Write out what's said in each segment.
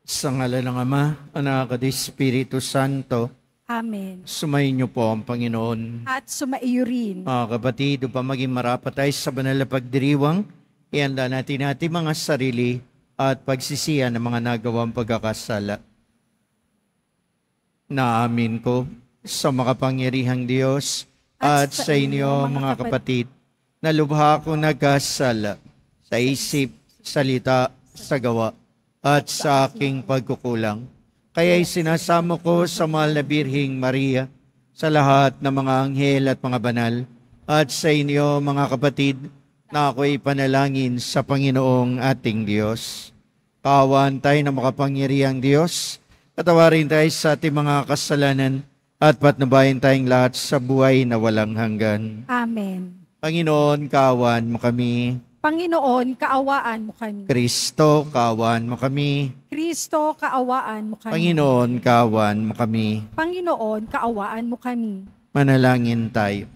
Sa ngala ng Ama, Anak at Espiritu Santo, Amen. sumayin niyo po ang Panginoon. At sumaiyo rin. Mga kapatid, upang maging marapat tayo sa banal na pagdiriwang, ihanda natin ating mga sarili at pagsisiyan ng mga nagawang pagkakasala. Naamin ko sa makapangyarihang Diyos at sa inyo mga kapatid, na lubha akong nagkasala sa isip, salita, sa gawa, at sa aking pagkukulang. Kaya'y sinasamo ko sa mahal na Birheng Maria, sa lahat ng mga anghel at mga banal, at sa inyo mga kapatid, na ako'y panalangin sa Panginoong ating Diyos. Kaawaan tayo ng makapangyarihang Diyos, katawarin tayo sa ating mga kasalanan, at patnubayan tayong lahat sa buhay na walang hanggan. Amen. Panginoon, kaawaan mo kami. Panginoon, kaawaan mo kami. Kristo, kaawaan mo kami. Kristo, kaawaan mo kami. Panginoon, kaawaan mo kami. Panginoon, kaawaan mo kami. Manalangin tayo.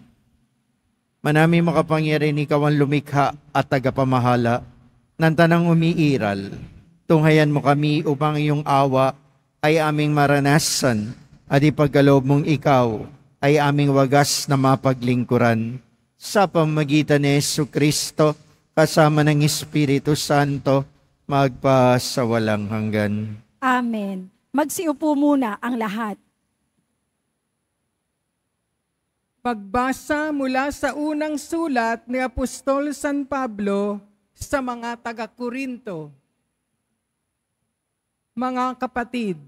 Manami makapangyarihan, ikaw ang lumikha at tagapamahala ng tanang umiiral. Tunghayan mo kami upang iyong awa ay aming maranasan at ipagkaloob mong ikaw ay aming wagas na mapaglingkuran. Sa pamamagitan ni Jesucristo, kasama ng Espiritu Santo, magpa sa walang hanggan. Amen. Magsiupo muna ang lahat. Pagbasa mula sa unang sulat ni Apostol San Pablo sa mga taga-Korinto. Mga kapatid,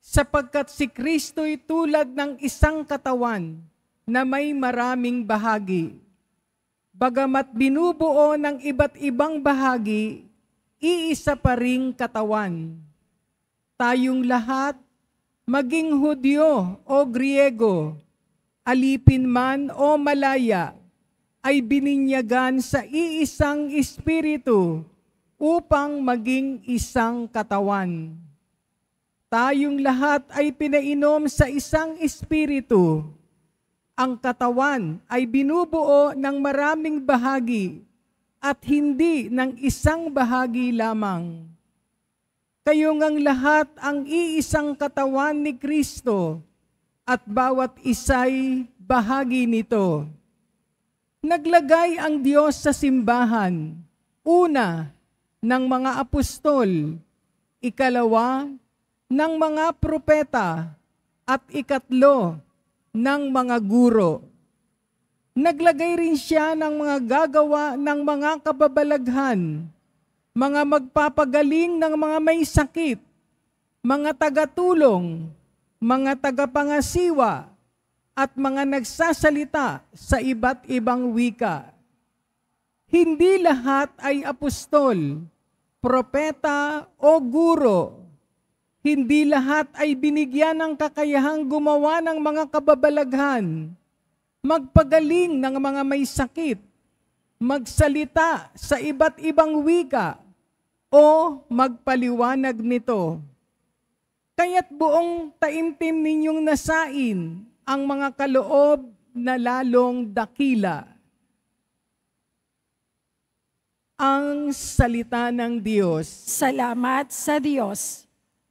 sapagkat si Kristo'y tulad ng isang katawan na may maraming bahagi. Bagamat binubuo ng iba't ibang bahagi, iisa pa ring katawan. Tayong lahat, maging Hudyo o Griego, alipin man o malaya, ay bininyagan sa iisang espiritu upang maging isang katawan. Tayong lahat ay pinainom sa isang espiritu. Ang katawan ay binubuo ng maraming bahagi at hindi ng isang bahagi lamang. Kayo ngang lahat ang iisang katawan ni Kristo at bawat isa'y bahagi nito. Naglagay ang Diyos sa simbahan, una, ng mga apostol, ikalawa, ng mga propeta, at ikatlo, ng mga guro. Naglagay rin siya ng mga gagawa ng mga kababalaghan, mga magpapagaling ng mga may sakit, mga tagatulong, mga tagapangasiwa, at mga nagsasalita sa iba't ibang wika. Hindi lahat ay apostol, propeta o guro. Hindi lahat ay binigyan ng kakayahang gumawa ng mga kababalaghan, magpagaling ng mga may sakit, magsalita sa iba't ibang wika, o magpaliwanag nito. Kaya't buong taimtim ninyong nasain ang mga kaloob na lalong dakila. Ang salita ng Diyos. Salamat sa Diyos.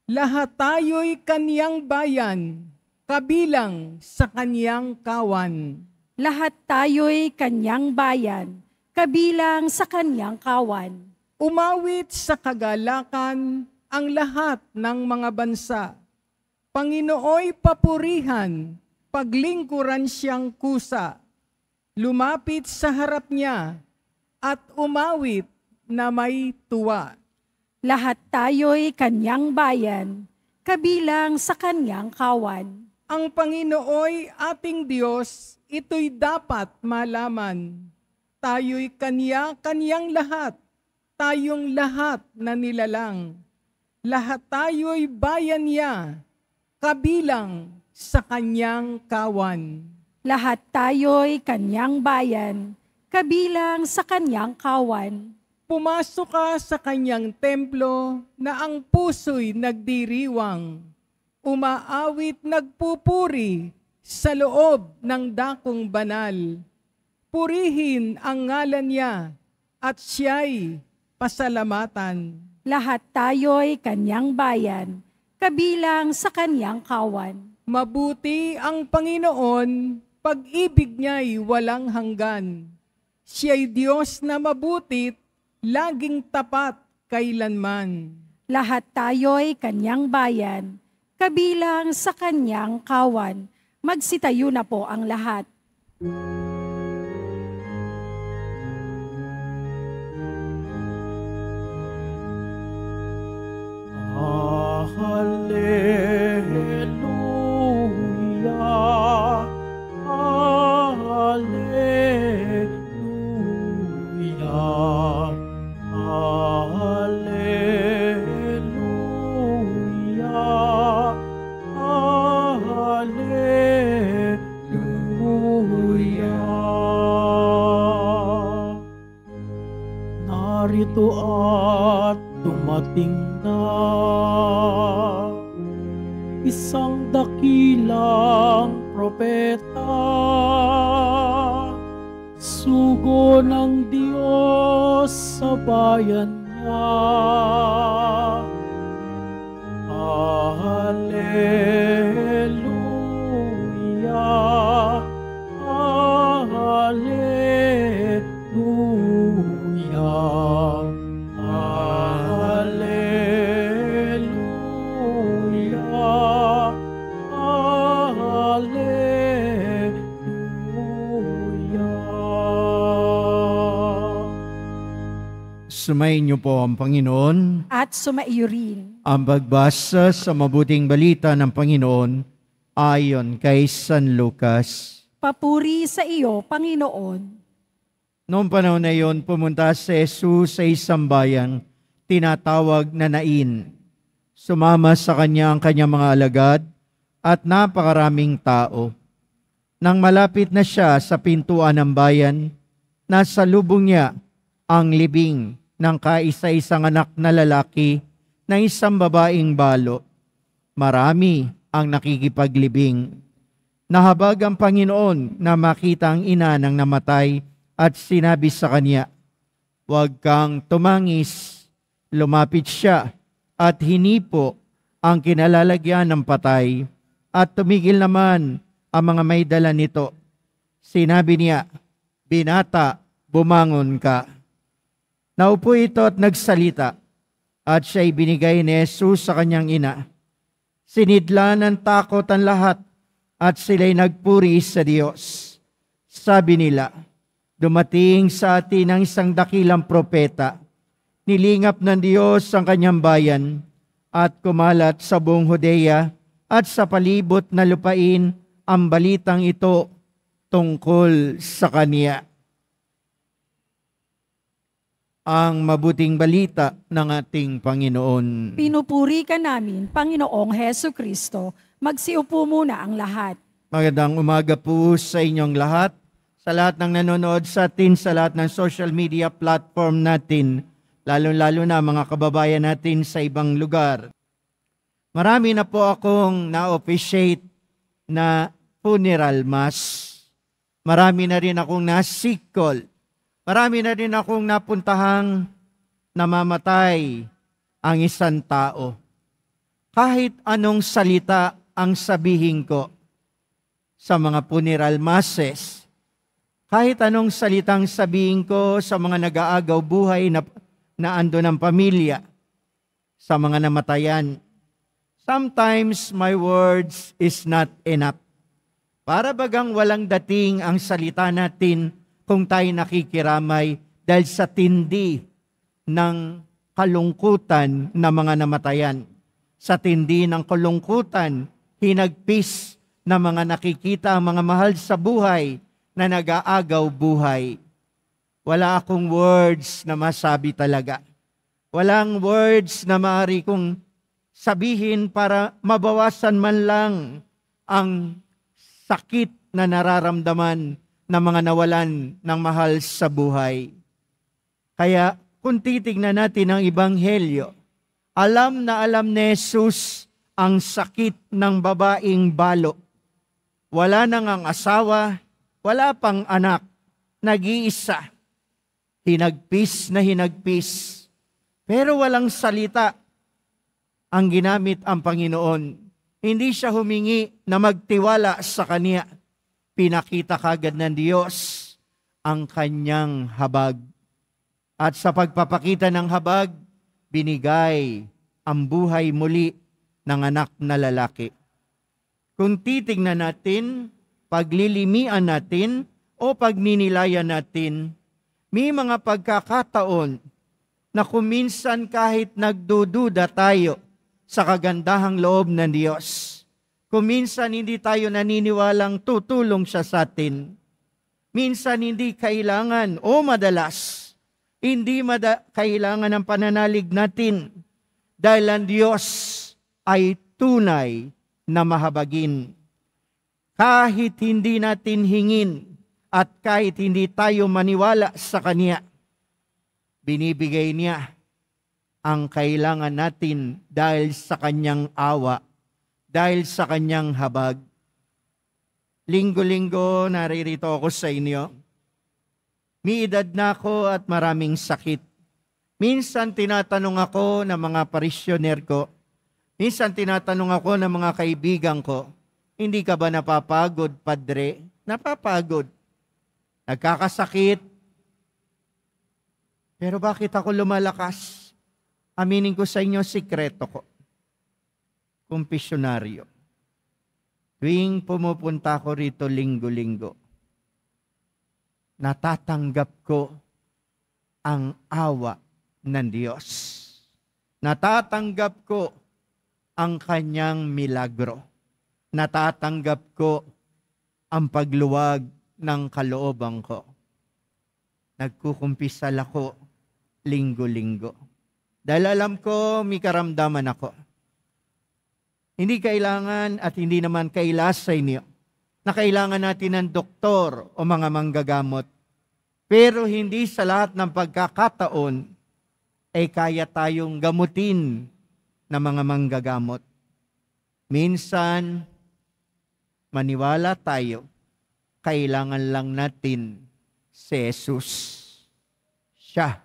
Lahat tayo'y kaniyang bayan, kabilang sa kaniyang kawan. Lahat tayo'y kanyang bayan, kabilang sa kanyang kawan. Umawit sa kagalakan ang lahat ng mga bansa. Panginooy papurihan, paglingkuran siyang kusa. Lumapit sa harap niya at umawit na may tuwa. Lahat tayo'y kanyang bayan, kabilang sa kanyang kawan. Ang Panginooy ating Diyos, ito'y dapat malaman. Tayo'y kanyang lahat, tayong lahat na nilalang. Lahat tayo'y bayan niya, kabilang sa kanyang kawan. Lahat tayo'y kanyang bayan, kabilang sa kanyang kawan. Pumasok ka sa kanyang templo na ang puso'y nagdiriwang, umaawit nagpupuri sa loob ng dakong banal. Purihin ang ngalan niya at siya'y pasalamatan. Lahat tayo'y kanyang bayan, kabilang sa kanyang kawan. Mabuti ang Panginoon, pag-ibig niya'y walang hanggan. Siya'y Diyos na mabutit, laging tapat kailanman. Lahat tayo'y kanyang bayan, kabilang sa kanyang kawan. Magsitayo na po ang lahat. Hallelujah, hallelujah, hallelujah, hallelujah. Narito at dumating na isang dakilang propeta, sugo ng Diyos sa bayan niya. Hallelujah, hallelujah, hallelujah, hallelujah. Sumayin niyo po ang Panginoon. At sumaiyo rin. Ang pagbasa sa mabuting balita ng Panginoon ayon kay San Lucas. Papuri sa iyo, Panginoon. Noong panahon na iyon, pumunta si Jesus sa isang bayang tinatawag na Nain. Sumama sa kanya ang kanyang mga alagad at napakaraming tao. Nang malapit na siya sa pintuan ng bayan, nasa lubong niya ang libing ng kaisa-isang anak na lalaki na isang babaeng balo. Marami ang nakikipaglibing. Nahabag ang Panginoon na makita ang ina ng namatay at sinabi sa kanya, "Huwag kang tumangis." Lumapit siya at hinipo ang kinalalagyan ng patay at tumigil naman ang mga may dala nito. Sinabi niya, "Binata, bumangon ka." Naupo ito at nagsalita at siya'y binigay ni Jesus sa kanyang ina. Sinidla ng takot ang lahat at sila'y nagpuri sa Diyos. Sabi nila, "Dumating sa atin ang isang dakilang propeta. Nilingap ng Diyos ang kanyang bayan at kumalat sa buong Judea at sa palibot na lupain ang balitang ito tungkol sa kaniya." Ang mabuting balita ng ating Panginoon. Pinupuri ka namin, Panginoong Heso Kristo. Magsiupo muna ang lahat. Magandang umaga po sa inyong lahat, sa lahat ng nanonood sa atin, sa lahat ng social media platform natin, lalo-lalo na mga kababayan natin sa ibang lugar. Marami na po akong na-officiate na funeral mass. Marami na rin akong nasikol. Marami na rin akong napuntahang namamatay ang isang tao. Kahit anong salita ang sabihin ko sa mga funeral masses, kahit anong salitang sabihin ko sa mga nag-aagaw buhay na ando ng pamilya, sa mga namatayan, sometimes my words is not enough. Para bagang walang dating ang salita natin kung tayo nakikiramay dahil sa tindi ng kalungkutan ng mga namatayan. Sa tindi ng kalungkutan, hinagpis na mga nakikita ang mga mahal sa buhay na nag-aagaw buhay. Wala akong words na masabi talaga. Walang words na maaari kong sabihin para mabawasan man lang ang sakit na nararamdaman ng mga nawalan ng mahal sa buhay. Kaya kung titignan natin ang Ebanghelyo, alam na alam ni Jesus ang sakit ng babaeng balo. Wala nang ang asawa, wala pang anak, nag-iisa. Hinagpis na hinagpis. Pero walang salita ang ginamit ang Panginoon. Hindi siya humingi na magtiwala sa Kanya. Pinakita kagad ng Diyos ang Kanyang habag. At sa pagpapakita ng habag, binigay ang buhay muli ng anak na lalaki. Kung titingnan natin, paglilimian natin o pagninilayan natin, may mga pagkakataon na kuminsan kahit nagdududa tayo sa kagandahang loob ng Diyos. Kuminsan hindi tayo naniniwalang tutulong siya sa atin. Minsan hindi kailangan o madalas, hindi kailangan ng pananalig natin dahil ang Diyos ay tunay na mahabagin. Kahit hindi natin hingin at kahit hindi tayo maniwala sa Kanya, binibigay Niya ang kailangan natin dahil sa Kanyang awa, dahil sa Kanyang habag. Linggo-linggo naririto ako sa inyo. May edad na ako at maraming sakit. Minsan tinatanong ako ng mga parisyoner ko, minsan tinatanong ako ng mga kaibigan ko, hindi ka ba napapagod, Padre? Napapagod. Nagkakasakit. Pero bakit ako lumalakas? Aminin ko sa inyo, sikreto ko. Kumpisyonaryo. Tuwing pumupunta ko rito linggo-linggo, natatanggap ko ang awa ng Diyos. Natatanggap ko ang Kanyang milagro. Natatanggap ko ang pagluwag ng kalooban ko. Nagkukumpisal ako linggo-linggo. Dahil alam ko, may karamdaman ako. Hindi kailangan at hindi naman kailas sa inyo na kailangan natin ng doktor o mga manggagamot. Pero hindi sa lahat ng pagkakataon ay kaya tayong gamutin ng mga manggagamot. Minsan, maniwala tayo, kailangan lang natin si Jesus. Siya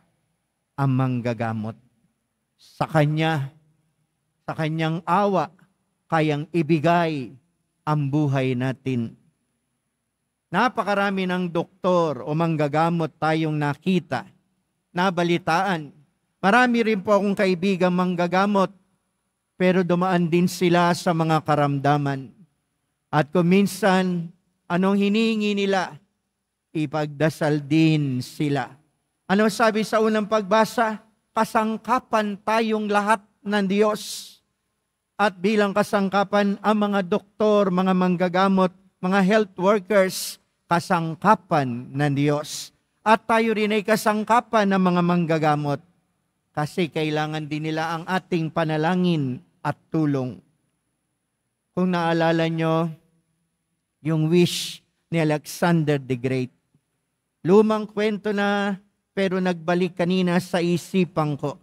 ang manggagamot. Sa Kanya, sa Kanyang awa, kayang ibigay ang buhay natin. Napakarami ng doktor o manggagamot tayong nakita, nabalitaan. Marami rin po akong kaibigang manggagamot, pero dumaan din sila sa mga karamdaman. At kung minsan, anong hinihingi nila? Ipagdasal din sila. Ano sabi sa unang pagbasa? Kasangkapan tayong lahat ng Diyos. At bilang kasangkapan, ang mga doktor, mga manggagamot, mga health workers, kasangkapan ng Diyos. At tayo rin ay kasangkapan ng mga manggagamot. Kasi kailangan din nila ang ating panalangin at tulong. Kung naalala nyo, yung wish ni Alexander the Great. Lumang kwento na, pero nagbalik kanina sa isipan ko.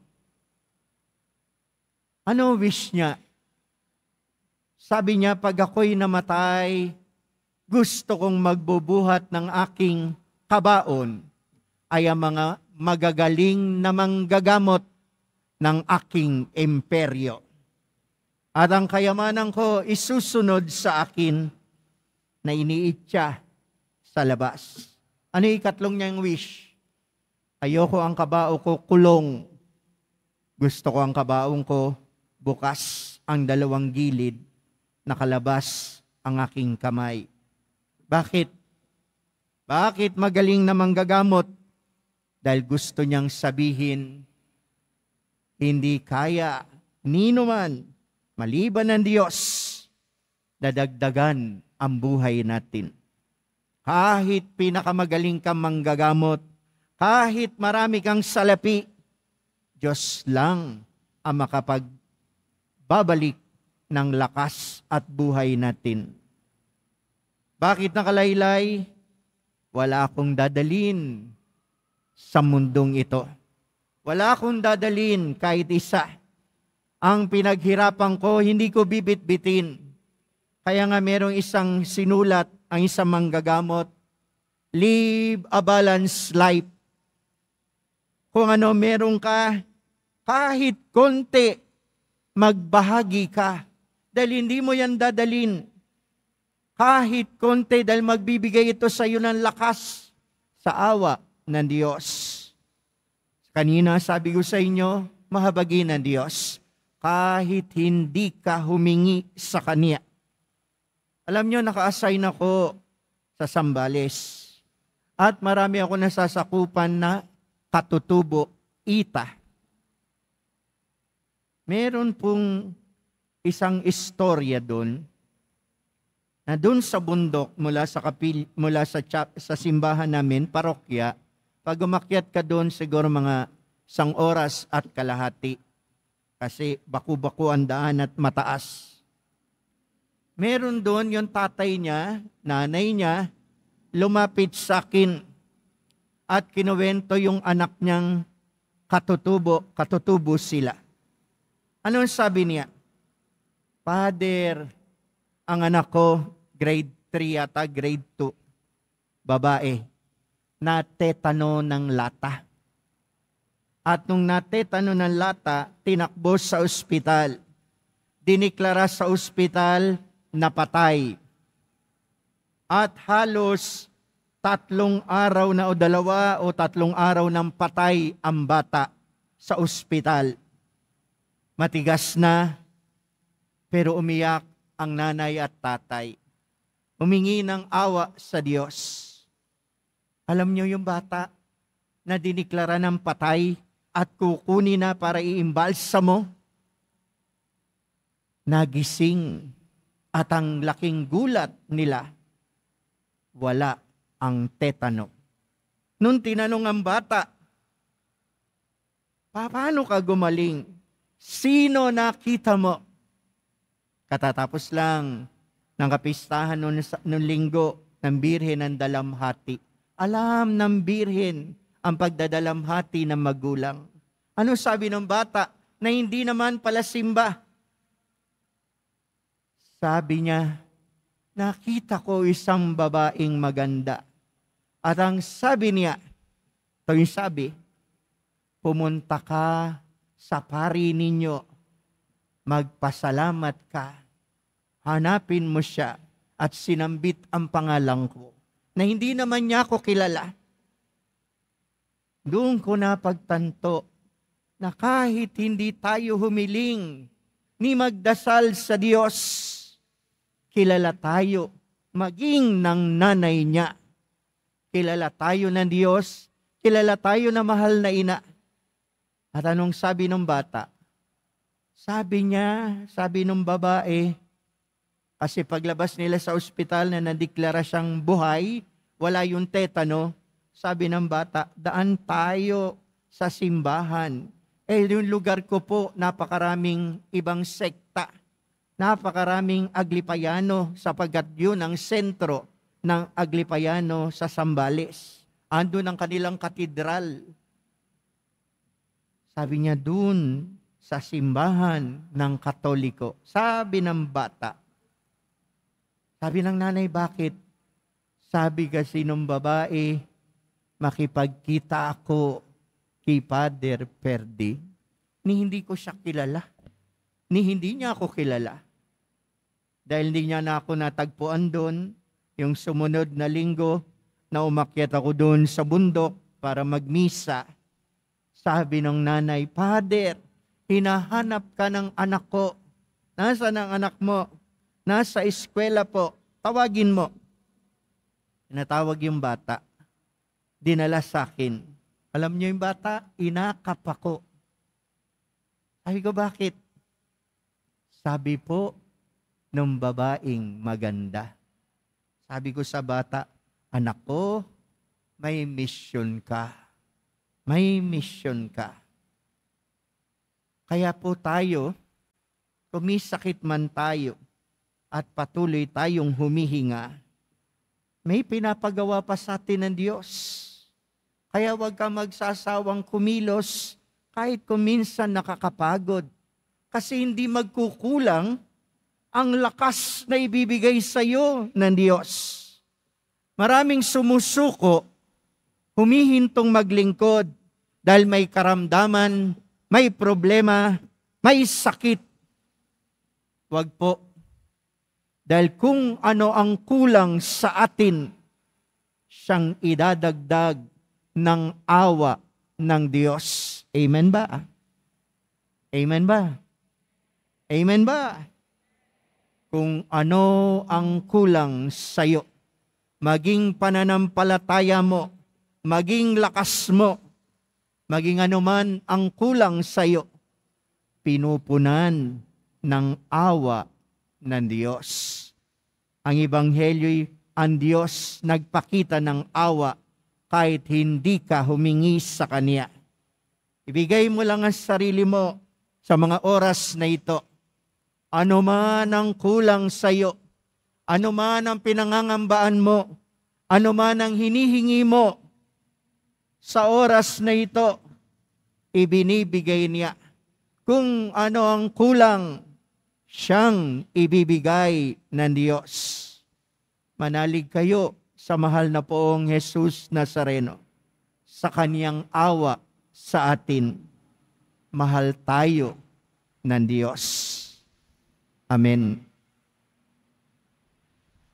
Ano wish niya? Sabi niya, pag ako'y namatay, gusto kong magbubuhat ng aking kabaon ay ang mga magagaling na manggagamot ng aking imperyo. At ang kayamanan ko isusunod sa akin na iniitya sa labas. Ano ikatlong niyang wish? Ayoko ang kabao ko kulong. Gusto ko ang kabaong ko bukas ang dalawang gilid, nakalabas ang aking kamay. Bakit? Bakit magaling na manggagamot? Dahil gusto niyang sabihin, hindi kaya nino man, maliban ng Diyos, dadagdagan ang buhay natin. Kahit pinakamagaling kang manggagamot, kahit marami kang salapi, Diyos lang ang makapagbabalik ng lakas at buhay natin. Bakit nakalaylay? Wala akong dadalin sa mundong ito. Wala akong dadalin kahit isa. Ang pinaghirapan ko, hindi ko bibit-bitin. Kaya nga merong isang sinulat, ang isang manggagamot, live a balanced life. Kung ano meron ka, Kahit konti, magbahagi ka. Dahil hindi mo yan dadalin. Kahit konti, dahil magbibigay ito sa iyo ng lakas sa awa ng Diyos. Kanina sabi ko sa inyo, mahabagin ng Diyos. Kahit hindi ka humingi sa Kanya. Alam nyo, naka-assign ako sa Sambales. At marami ako nasasakupan na katutubo, ita. Meron pong isang istorya doon, na doon sa bundok, mula sa simbahan namin, parokya, pag umakyat ka doon, siguro mga 1 oras at kalahati. Kasi baku-baku ang daan at mataas. Meron doon yung tatay niya, nanay niya, lumapit sa akin at kinuwento yung anak niyang katutubo sila. Ano sabi niya? Father, ang anak ko, grade 3 ata, grade 2, babae, natetano ng lata. At nung natetano ng lata, tinakbo sa ospital. Diniklara sa ospital na patay. At halos 3 araw na o 2 o 3 araw nang patay ang bata sa ospital. Matigas na, pero umiyak ang nanay at tatay. Humingi ng awa sa Diyos. Alam niyo yung bata na diniklara ng patay at kukunin na para iimbalsa mo? Nagising at ang laking gulat nila, wala ang tetano. Nung tinanong ang bata, paano ka gumaling? Sino nakita mo? Katatapos lang ng kapistahan noong linggo ng Birhen ng Dalamhati. Alam ng Birhen ang pagdadalamhati ng magulang. Ano sabi ng bata na hindi naman pala simba? Sabi niya, nakita ko isang babaeng maganda. At ang sabi niya, ito yung sabi, pumunta ka sa pari ninyo, magpasalamat ka, hanapin mo siya at sinambit ang pangalan ko, na hindi naman niya ako kilala. Doon ko napagtanto na kahit hindi tayo humiling ni magdasal sa Diyos, kilala tayo maging ng nanay niya. Kilala tayo ng Diyos, kilala tayo na mahal na ina. At anong sabi ng bata? Sabi ng babae, kasi paglabas nila sa ospital na nadeklara siyang buhay, wala yung tetano, sabi ng bata, daan tayo sa simbahan. Yung lugar ko po, napakaraming ibang sekta. Napakaraming Aglipayano sapagkat yun ang sentro ng Aglipayano sa Sambales. Andun ang kanilang katedral. Sabi niya, dun sa simbahan ng Katoliko. Sabi ng bata. Sabi ng nanay, bakit? Sabi kasi ng babae, makipagkita ako kay Father Perdi, ni hindi ko siya kilala. Ni hindi niya ako kilala. Dahil hindi niya na ako natagpuan doon, yung sumunod na linggo, na umakyat ako doon sa bundok para magmisa. Sabi ng nanay, Father, hinahanap ka ng anak ko. Nasaan ang anak mo? Nasa eskwela po. Tawagin mo. Tinatawag yung bata. Dinala sa akin. Alam niyo yung bata, inakap ako. Sabi ko, bakit? Sabi po, ng babaeng maganda. Sabi ko sa bata, anak ko, may mission ka. May mission ka. Kaya po tayo, kumisakit man tayo, at patuloy tayong humihinga, may pinapagawa pa sa atin ng Diyos. Kaya huwag ka magsasawang kumilos kahit kuminsan nakakapagod. Kasi hindi magkukulang ang lakas na ibibigay sa iyo ng Diyos. Maraming sumusuko, humihintong maglingkod dahil may karamdaman may problema, may sakit. Wag po. Dahil kung ano ang kulang sa atin, siyang idadagdag ng awa ng Diyos. Amen ba? Amen ba? Amen ba? Kung ano ang kulang sa iyo, maging pananampalataya mo, maging lakas mo, maging anuman ang kulang sa iyo, pinupunan ng awa ng Diyos. Ang Ebanghelyo'y ang Diyos nagpakita ng awa kahit hindi ka humingi sa Kanya. Ibigay mo lang ang sarili mo sa mga oras na ito. Ano man ang kulang sa iyo, ano man ang pinangangambaan mo, ano man ang hinihingi mo, sa oras na ito, ibinibigay niya. Kung ano ang kulang, siyang ibibigay ng Diyos. Manalig kayo sa mahal na poong Jesus Nazareno, sa Kaniyang awa sa atin. Mahal tayo ng Diyos. Amen.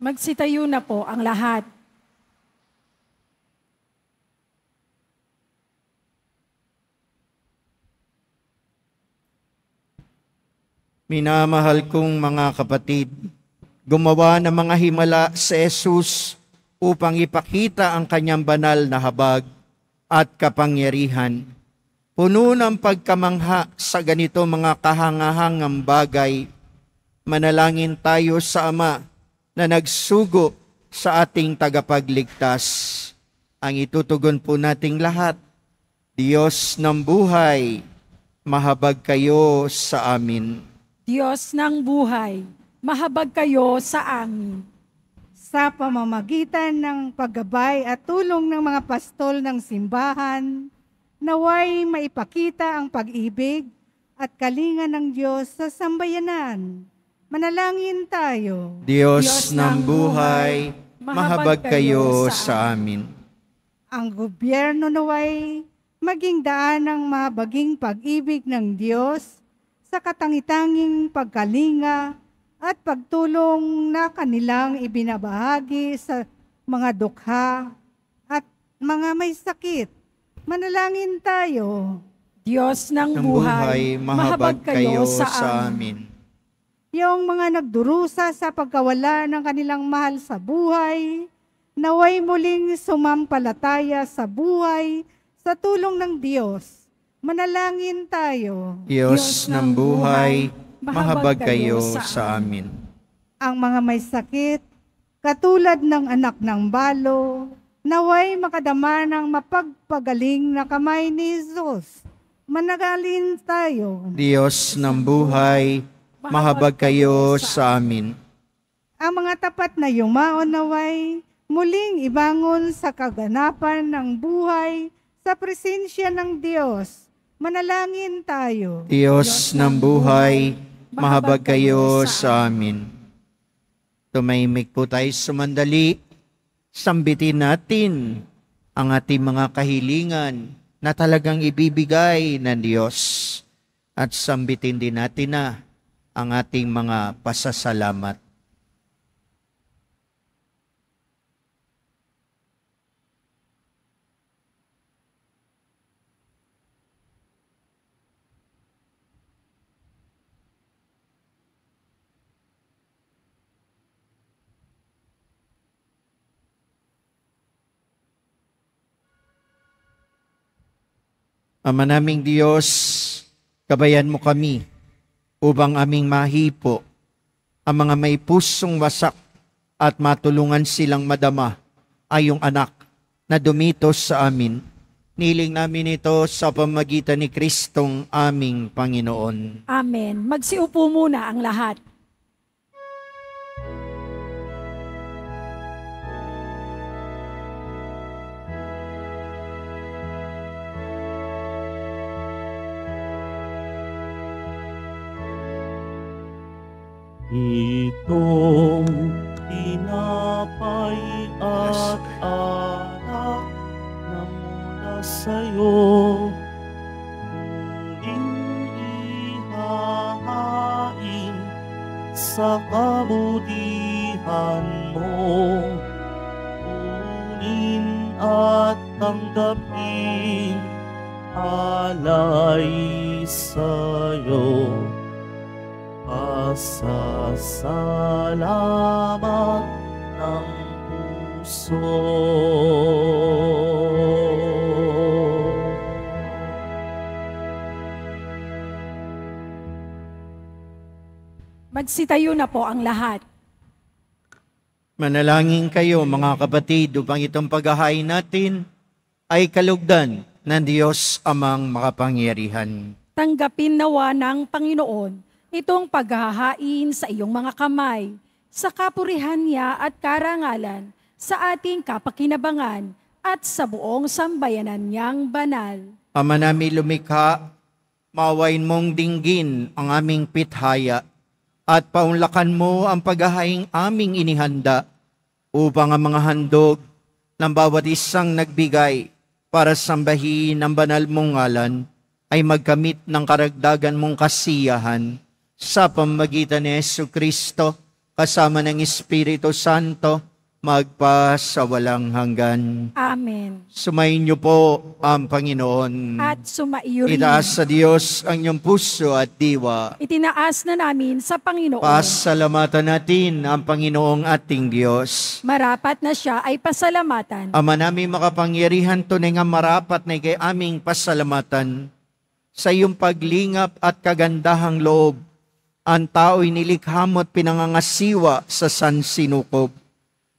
Magsitayo na po ang lahat. Minamahal kong mga kapatid, gumawa ng mga himala si Jesus upang ipakita ang kanyang banal na habag at kapangyarihan. Puno ng pagkamangha sa ganito mga kahangahangang bagay, manalangin tayo sa Ama na nagsugo sa ating tagapagligtas. Ang itutugon po nating lahat, Diyos ng buhay, mahabag kayo sa amin. Diyos ng buhay, mahabag kayo sa amin. Sa pamamagitan ng paggabay at tulong ng mga pastol ng simbahan, naway maipakita ang pag-ibig at kalinga ng Diyos sa sambayanan. Manalangin tayo. Diyos ng buhay, mahabag kayo sa amin. Ang gobyerno naway maging daan ng mahabaging pag-ibig ng Diyos sa katangitanging pagkalinga at pagtulong na kanilang ibinabahagi sa mga dukha at mga may sakit. Manalangin tayo. Diyos ng Ng buhay, mahabag kayo sa amin. Yung mga nagdurusa sa pagkawala ng kanilang mahal sa buhay, naway muling sumampalataya sa buhay sa tulong ng Diyos. Manalangin tayo. Diyos ng buhay, mahabag kayo sa amin. Ang mga may sakit, katulad ng anak ng balo, naway makadama ng mapagpagaling na kamay ni Jesus. Managalin tayo. Diyos ng buhay, mahabag kayo sa amin. Ang mga tapat na yumaon naway, muling ibangon sa kaganapan ng buhay sa presensya ng Diyos. Manalangin tayo. Diyos ng buhay, mahabag kayo sa amin. Tumahimik po tayo sumandali. Sambitin natin ang ating mga kahilingan na talagang ibibigay ng Diyos. At sambitin din natin na ang ating mga pasasalamat. Ama naming Diyos, gabayan mo kami upang aming mahipo ang mga may pusong wasak at matulungan silang madama ay yung anak na dumitos sa amin. Niling namin ito sa pamagitan ni Kristong aming Panginoon. Amen. Magsiupo muna ang lahat. Itong tinapay at alak na mula sa'yo, muling sa kabutihan mo. Kunin at tanggapin alay sa'yo. Pasasalamat ng puso. Magsitayo na po ang lahat. Manalangin kayo mga kapatid upang itong paghahain natin ay kalugdan ng Diyos amang makapangyarihan. Tanggapin nawa ng Panginoon itong paghahain sa iyong mga kamay, sa kapurihan niya at karangalan, sa ating kapakinabangan at sa buong sambayanan niyang banal. Ama namin lumikha, mawain mong dinggin ang aming pithaya at paunlakan mo ang paghahaing aming inihanda upang ang mga handog ng bawat isang nagbigay para sambahin ang banal mong ngalan ay magkamit ng karagdagan mong kasiyahan sa pamamagitan ni Jesucristo kasama ng Espiritu Santo magpasawalang hanggan. Amen. Sumayin niyo po ang Panginoon. At sumaiyo rin. Itaas sa Diyos ang iyong puso at diwa. Itinaas na namin sa Panginoon. Pasalamatan natin ang Panginoong ating Diyos. Marapat na siya ay pasalamatan. Ama namin makapangyarihan, tunay nga marapat na ikay aming pasalamatan sa iyong paglingap at kagandahang loob. Ang tao'y nilikha mo at pinangangasiwa sa sansinukob.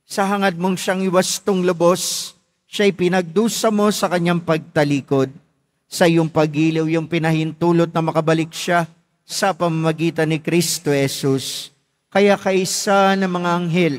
Sa hangad mong siyang iwastong lubos, siya'y pinagdusa mo sa kanyang pagtalikod. Sa iyong pagiliw yung pinahintulot na makabalik siya sa pamamagitan ni Kristo Jesus. Kaya kaisa ng mga anghel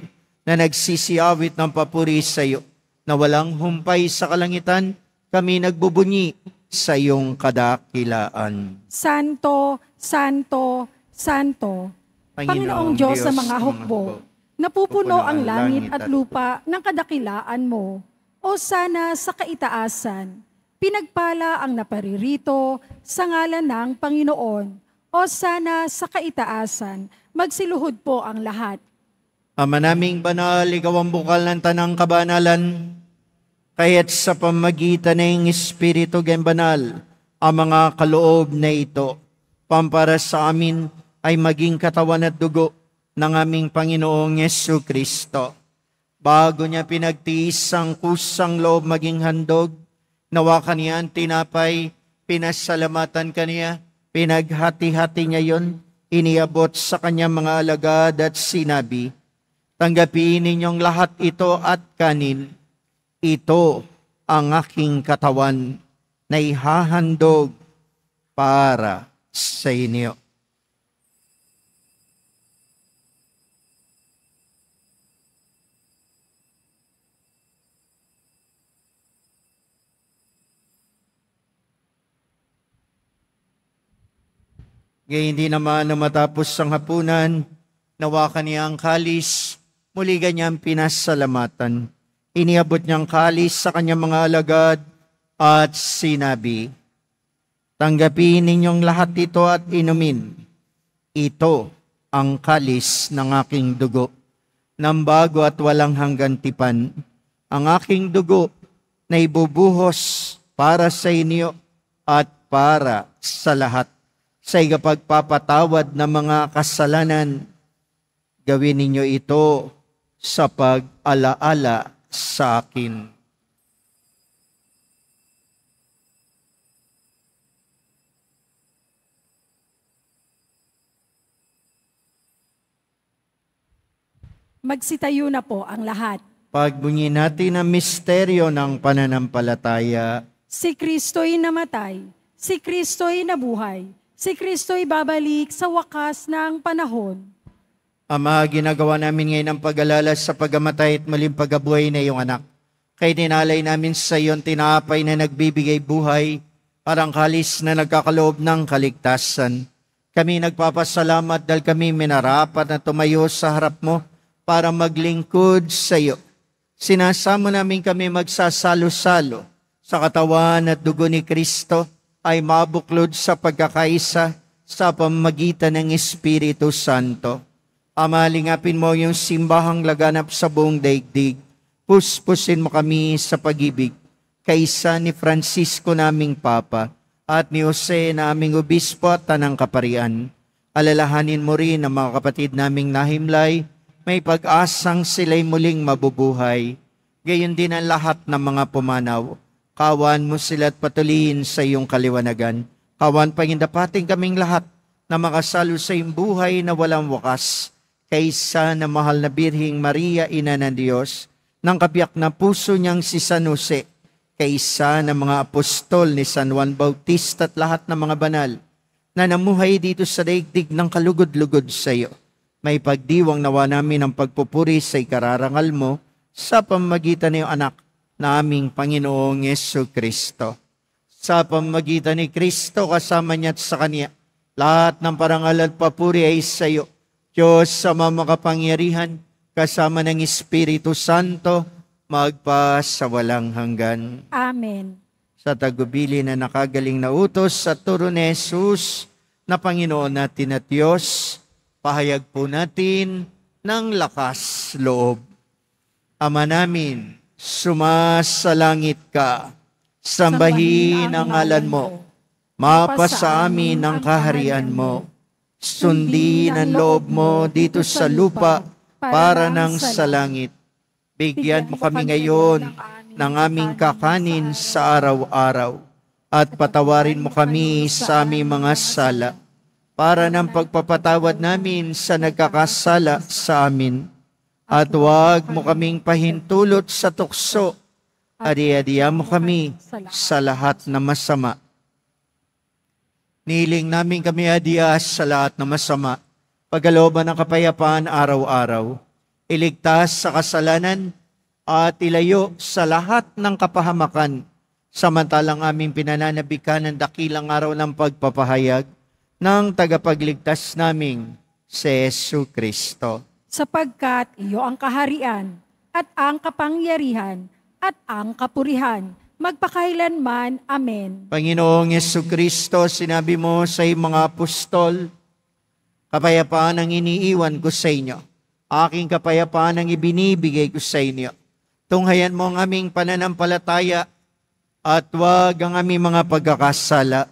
na nagsisiawit ng papuri sa iyo, na walang humpay sa kalangitan, kami nagbubunyi sa iyong kadakilaan. Santo, Santo, Santo, Panginoong Diyos sa mga hukbo, napupuno ang langit at lupa ng kadakilaan mo. O sana sa kaitaasan, pinagpala ang naparirito sa ngalan ng Panginoon. O sana sa kaitaasan, magsiluhod po ang lahat. Ama naming banal, ikaw ang bukal ng tanang kabanalan, kaya't sa pamagitan ng Espiritu ng banal, ang mga kaloob na ito, pampara sa amin ay maging katawan at dugo ng aming Panginoong Jesucristo. Bago niya pinagtiis ang kusang loob maging handog, nawa kaniya ang tinapay, pinasalamatan kaniya, pinaghati-hati niya yon, iniabot sa kanyang mga alagad at sinabi, tanggapin ninyong lahat ito at kanin. Ito ang aking katawan na ihahandog para sa inyo. Gayun hindi naman na matapos ang hapunan, nawakan niya ang kalis, muli ganyang pinasalamatan. Iniabot niyang kalis sa kanyang mga alagad at sinabi, tanggapin ninyong lahat ito at inumin. Ito ang kalis ng aking dugo, ng bago at walang hanggan tipan. Ang aking dugo na ibubuhos para sa inyo at para sa lahat. Sa ikapagpapatawad ng mga kasalanan, gawin ninyo ito sa pag-alaala sa akin. Magsitayo na po ang lahat. Pagbunyi natin ang misteryo ng pananampalataya. Si Kristo'y namatay, si Kristo'y nabuhay, si Kristo'y babalik sa wakas ng panahon. Ama, ginagawa namin ngayon ang pag-alala sa pagamatay at maling pagkabuhay na iyong anak. Kaya tinalay namin sa iyon tinapay na nagbibigay buhay, parang kalis na nagkakaloob ng kaligtasan. Kami nagpapasalamat dahil kami minarapat na tumayo sa harap mo para maglingkod sa iyo. Sinasamo namin kami magsasalo-salo sa katawan at dugo ni Kristo ay mabuklod sa pagkakaisa sa pamamagitan ng Espiritu Santo. Ama, lingapin mo yung simbahang laganap sa buong daigdig. Puspusin mo kami sa pag-ibig, kaisa ni Francisco naming Papa, at ni Jose naming Obispo at Tanang Kaparian. Alalahanin mo rin ang mga kapatid naming nahimlay, may pag-asang sila'y muling mabubuhay. Gayon din ang lahat ng mga pumanaw. Kawan mo sila at patuloyin sa iyong kaliwanagan. Kawan pangindapating kaming lahat na makasalo sa iyong buhay na walang wakas. Kaysa na mahal na Birhing Maria, Ina ng Diyos, ng kabiyak na puso niyang si San Jose, kaysa ng mga apostol ni San Juan Bautista at lahat ng mga banal na namuhay dito sa daigdig ng kalugod-lugod sa iyo. May pagdiwang nawa namin ang pagpupuri sa ikararangal mo sa pamamagitan ng iyong anak na aming Panginoong Jesucristo. Sa pamamagitan ni Kristo kasama niya at sa Kanya, lahat ng parangal at papuri ay sa iyo, Diyos sa makapangyarihan, kasama ng Espiritu Santo, magpa sa walang hanggan. Amen. Sa tagubili na nakagaling na utos sa turo ni Jesus na Panginoon natin at Diyos, pahayag po natin ng lakas loob. Ama namin, sumasalangit ka, sambahin ang ngalan mo, mapasa amin ang kaharian mo, sundin ang loob mo dito sa lupa para ng sa langit. Bigyan mo kami ngayon ng aming kakanin sa araw-araw at patawarin mo kami sa aming mga sala para ng pagpapatawad namin sa nagkakasala sa amin. At huwag mo kaming pahintulot sa tukso, adi-adiya mo kami sa lahat na masama. Niling namin kami adias sa lahat ng masama, pagkalooban ng kapayapaan araw-araw, iligtas sa kasalanan at ilayo sa lahat ng kapahamakan, samantalang aming pinananabikan ng dakilang araw ng pagpapahayag ng tagapagligtas naming si Jesucristo. Sapagkat iyo ang kaharian at ang kapangyarihan at ang kapurihan, magpakailanman. Amen. Panginoong Jesucristo, sinabi mo sa iyong mga apostol, kapayapaan ang iniiwan ko sa inyo. Aking kapayapaan ang ibinibigay ko sa inyo. Tunghayan mo ang aming pananampalataya at huwag ang aming mga pagkakasala.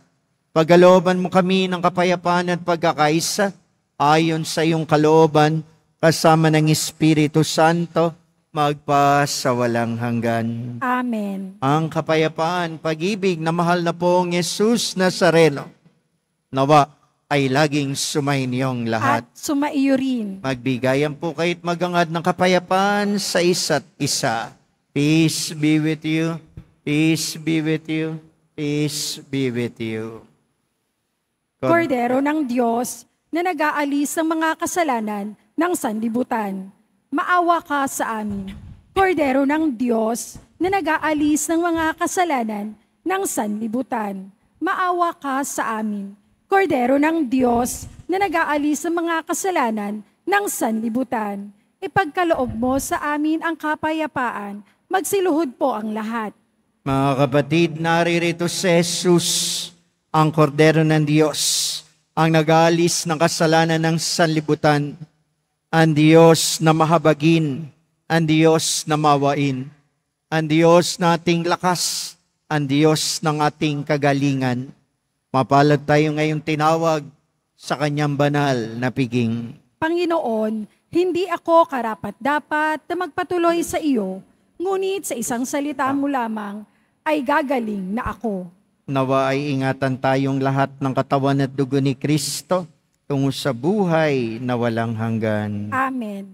Pagkalooban mo kami ng kapayapaan at pagkakaisa ayon sa iyong kalooban kasama ng Espiritu Santo, magpa sa walang hanggan. Amen. Ang kapayapaan, pag-ibig na mahal na pong Jesus Nazareno, nawa ay laging sumainyong lahat. At sumaiyo rin. Magbigayan po kayo't magangad ng kapayapaan sa isa't isa. Peace be with you. Peace be with you. Peace be with you. Kordero ng Diyos na nag-aalis ng mga kasalanan ng sanlibutan, maawa ka sa amin. Kordero ng Diyos na nag-aalis ng mga kasalanan ng sanlibutan, maawa ka sa amin. Kordero ng Diyos na nag-aalis ng mga kasalanan ng sanlibutan, ipagkaloob mo sa amin ang kapayapaan, magsiluhod po ang lahat. Mga kapatid, naririto si Jesus, ang Kordero ng Diyos, ang nag-aalis ng kasalanan ng sanlibutan, ang Diyos na mahabagin, ang Diyos na mawain, ang Diyos na ating lakas, ang Diyos ng ating kagalingan. Mapalad tayo ngayong tinawag sa kanyang banal na piging. Panginoon, hindi ako karapat-dapat na magpatuloy sa iyo, ngunit sa isang salita mo lamang ay gagaling na ako. Nawa ay ingatan tayong lahat ng katawan at dugo ni Kristo tungo sa buhay na walang hanggan. Amen.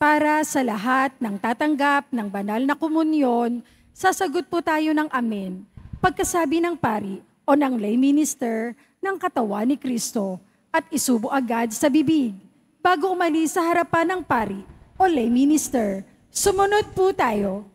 Para sa lahat ng tatanggap ng banal na komunyon, sasagot po tayo ng amen pagkasabi ng pari o ng lay minister ng katawan ni Kristo at isubo agad sa bibig. Bago umalis sa harapan ng pari o lay minister, sumunod po tayo.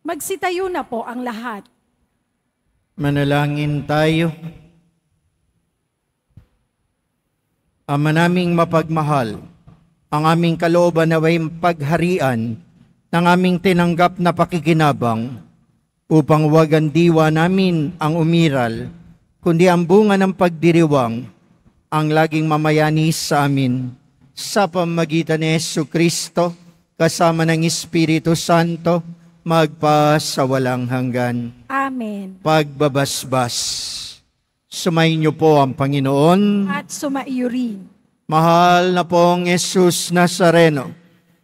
Magsitayo na po ang lahat. Manalangin tayo. Ama naming mapagmahal, ang aming kalooban naway pagharian ng aming tinanggap na pakikinabang upang huwag ang diwa namin ang umiral, kundi ang bunga ng pagdiriwang ang laging mamayani sa amin sa pamamagitan ni Jesucristo kasama ng Espiritu Santo magpa sa walang hanggan. Amen. Pagbabasbas. Sumainyo po ang Panginoon. At sumaiyo rin. Mahal na pong Jesus Nazareno,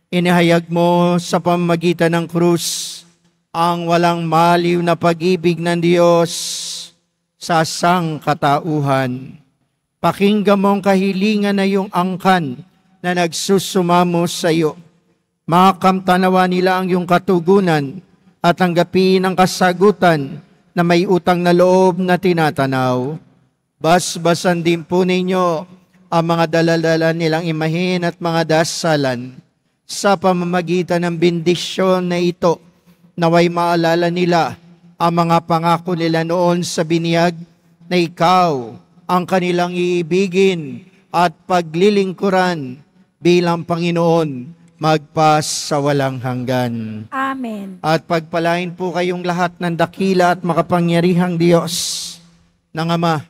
inihayag mo sa pamamagitan ng krus ang walang maliw na pag-ibig ng Diyos sa sangkatauhan. Pakinggan mo ang kahilingan na iyong angkan na nagsusumamo sa iyo. Makamtanawa nila ang iyong katugunan at tanggapin ang kasagutan na may utang na loob na tinatanaw. Basbasan din po ninyo ang mga daladala nilang imahin at mga dasalan sa pamamagitan ng bendisyon na ito, naway maalala nila ang mga pangako nila noon sa biniyag na ikaw ang kanilang iibigin at paglilingkuran bilang Panginoon magpas sa walang hanggan. Amen. At pagpalain po kayong lahat ng dakila at makapangyarihang Diyos ng Ama,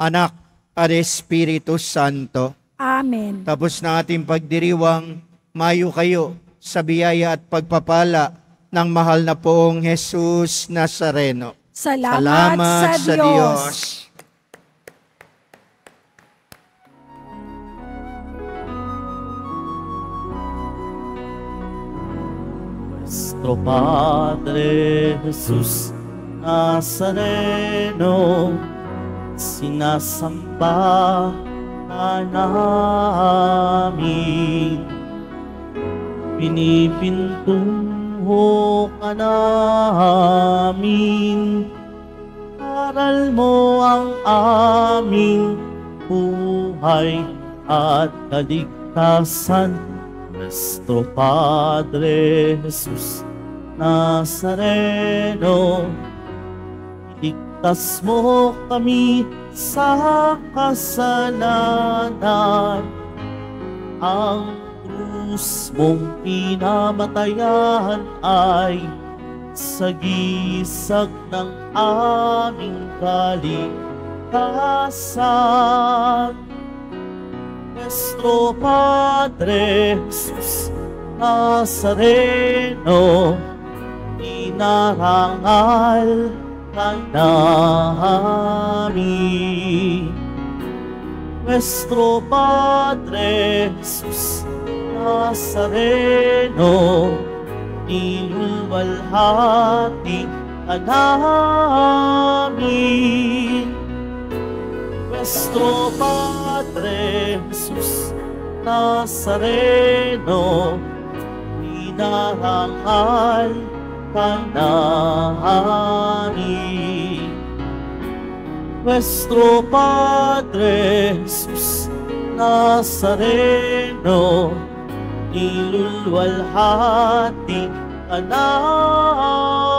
Anak, at Espiritu Santo. Amen. Tapos na ating pagdiriwang, mayo kayo sa biyaya at pagpapala ng mahal na poong Jesus Nazareno. Salamat sa Diyos. Nuestro Padre Jesus Nazareno, sinasamba ka namin, pinipintuho ka namin, aral mo ang aming buhay at kaligtasan. Nuestro Padre Jesus Nazareno, iligtas mo kami sa kasalanan. Ang krus mong pinamatayan ay sagisag ng aming kaligtasan. Nuestro Padre Jesus Nazareno, inarangal ka namin. Nuestro Padre Jesus Nazareno, niluwalhati ka namin. Nuestro Padre Jesus Nazareno, inarangal ka namin. Nuestro Padre Jesus Nazareno, niluluwalhati ka namin.